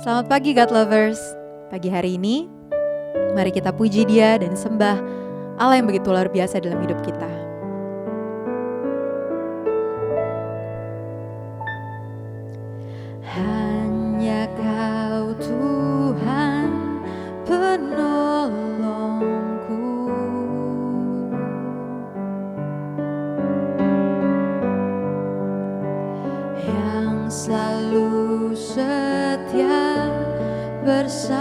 Selamat pagi God Lovers. Pagi hari ini, mari kita puji Dia dan sembah Allah yang begitu luar biasa dalam hidup kita. Hanya Kau Tuhan penolongku, yang selalu setia bersamaku.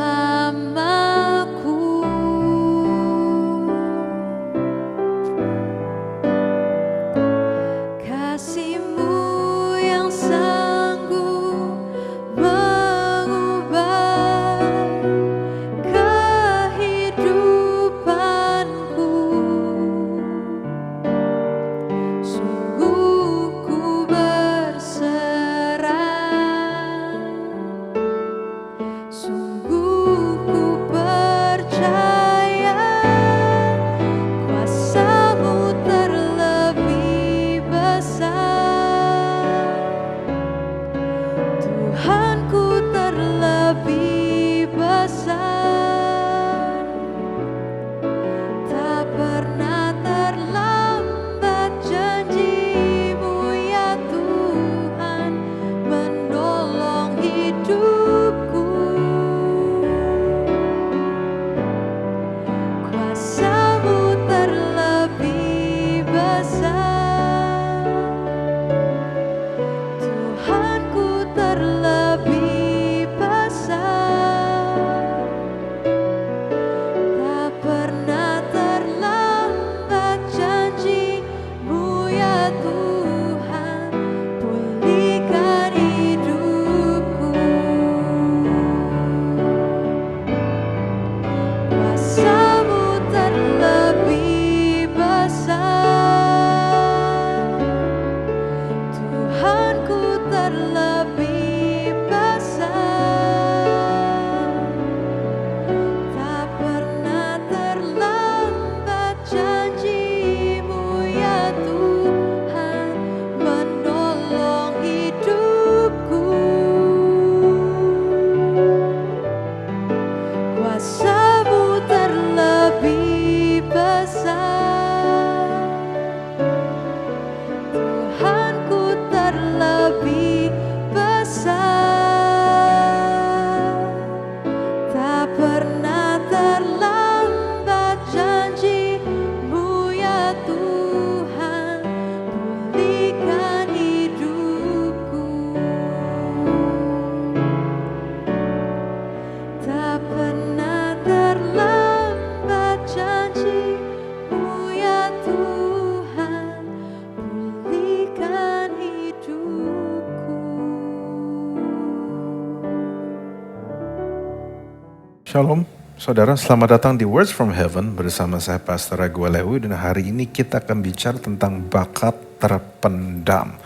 Shalom, saudara, selamat datang di Words from Heaven bersama saya Pastor Ragu Lewi, dan hari ini kita akan bicara tentang bakat terpendam.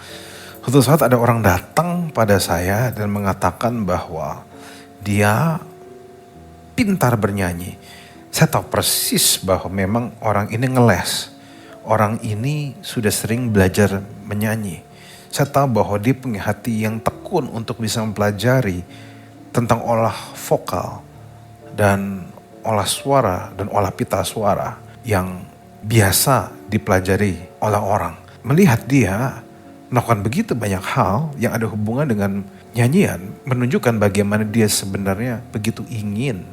Suatu saat ada orang datang pada saya dan mengatakan bahwa dia pintar bernyanyi. Saya tahu persis bahwa memang orang ini ngeles. Orang ini sudah sering belajar menyanyi. Saya tahu bahwa dia punya hati yang tekun untuk bisa mempelajari tentang olah vokal dan olah suara dan olah pita suara yang biasa dipelajari oleh orang. Melihat dia melakukan begitu banyak hal yang ada hubungan dengan nyanyian, menunjukkan bagaimana dia sebenarnya begitu ingin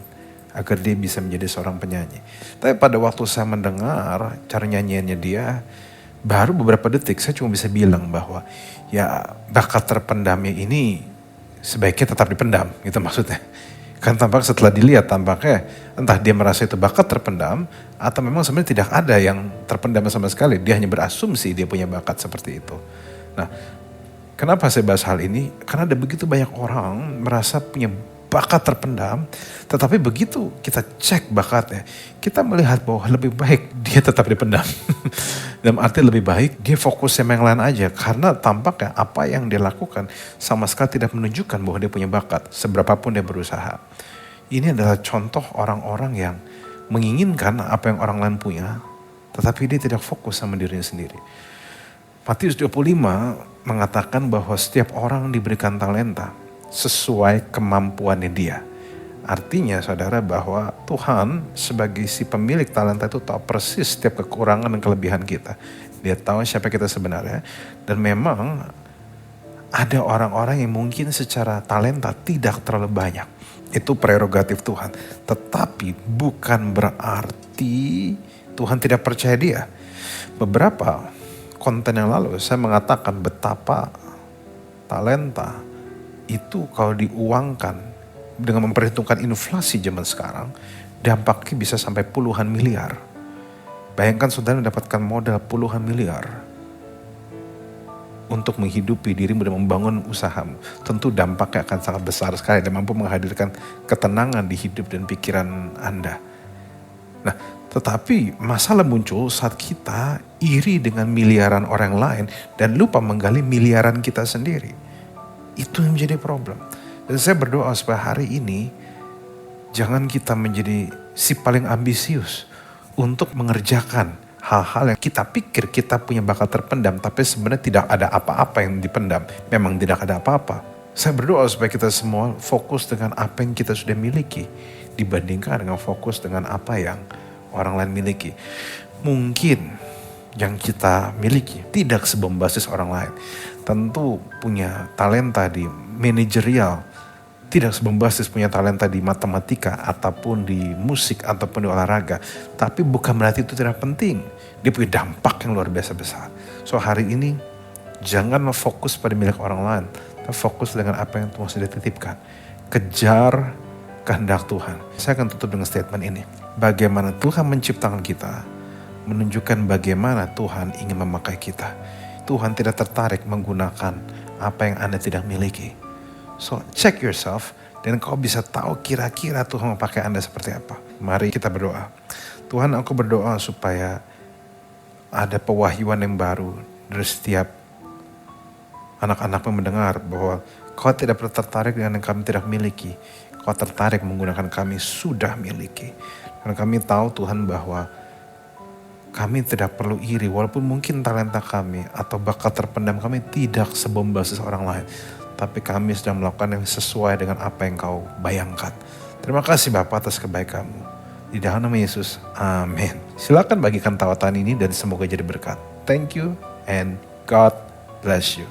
agar dia bisa menjadi seorang penyanyi. Tapi pada waktu saya mendengar cara nyanyiannya dia, baru beberapa detik saya cuma bisa bilang bahwa ya bakat terpendamnya ini sebaiknya tetap dipendam, gitu maksudnya. Kan tampak setelah dilihat tampaknya entah dia merasa itu bakat terpendam atau memang sebenarnya tidak ada yang terpendam sama sekali. Dia hanya berasumsi dia punya bakat seperti itu. Nah, kenapa saya bahas hal ini? Karena ada begitu banyak orang merasa punya bakat terpendam, tetapi begitu kita cek bakatnya, kita melihat bahwa lebih baik dia tetap dipendam. Dalam arti lebih baik dia fokus sama yang lain aja, karena tampaknya apa yang dia lakukan sama sekali tidak menunjukkan bahwa dia punya bakat, seberapapun dia berusaha. Ini adalah contoh orang-orang yang menginginkan apa yang orang lain punya, tetapi dia tidak fokus sama dirinya sendiri. Matius 25 mengatakan bahwa setiap orang diberikan talenta sesuai kemampuannya dia. Artinya saudara bahwa Tuhan sebagai si pemilik talenta itu tahu persis setiap kekurangan dan kelebihan kita. Dia tahu siapa kita sebenarnya. Dan memang ada orang-orang yang mungkin secara talenta tidak terlalu banyak. Itu prerogatif Tuhan. Tetapi bukan berarti Tuhan tidak percaya dia. Beberapa konten yang lalu saya mengatakan betapa talenta itu kalau diuangkan dengan memperhitungkan inflasi zaman sekarang, dampaknya bisa sampai puluhan miliar. Bayangkan saudara mendapatkan modal puluhan miliar untuk menghidupi dirimu dan membangun usahamu. Tentu dampaknya akan sangat besar sekali dan mampu menghadirkan ketenangan di hidup dan pikiran Anda. Nah, tetapi masalah muncul saat kita iri dengan miliaran orang lain dan lupa menggali miliaran kita sendiri. Itu yang menjadi problem. Dan saya berdoa supaya hari ini jangan kita menjadi si paling ambisius untuk mengerjakan hal-hal yang kita pikir kita punya bakat terpendam, tapi sebenarnya tidak ada apa-apa yang dipendam. Memang tidak ada apa-apa. Saya berdoa supaya kita semua fokus dengan apa yang kita sudah miliki dibandingkan dengan fokus dengan apa yang orang lain miliki. Mungkin yang kita miliki tidak sebombastis orang lain. Tentu punya talenta di manajerial, tidak sebombastis punya talenta di matematika ataupun di musik ataupun di olahraga. Tapi bukan berarti itu tidak penting. Dia punya dampak yang luar biasa besar. So hari ini jangan fokus pada milik orang lain, tapi fokus dengan apa yang Tuhan sudah titipkan. Kejar kehendak Tuhan. Saya akan tutup dengan statement ini. Bagaimana Tuhan menciptakan kita menunjukkan bagaimana Tuhan ingin memakai kita. Tuhan tidak tertarik menggunakan apa yang Anda tidak miliki. So check yourself dan kau bisa tahu kira-kira Tuhan memakai Anda seperti apa. Mari kita berdoa. Tuhan, aku berdoa supaya ada pewahyuan yang baru dari setiap anak-anak yang mendengar bahwa kau tidak pernah tertarik dengan yang kami tidak miliki. Kau tertarik menggunakan kami sudah miliki. Dan kami tahu Tuhan bahwa kami tidak perlu iri, walaupun mungkin talenta kami atau bakat terpendam kami tidak sebombastis orang lain. Tapi kami sedang melakukan yang sesuai dengan apa yang kau bayangkan. Terima kasih Bapa atas kebaikan-Mu. Di dalam nama Yesus, amin. Silakan bagikan tautan ini dan semoga jadi berkat. Thank you and God bless you.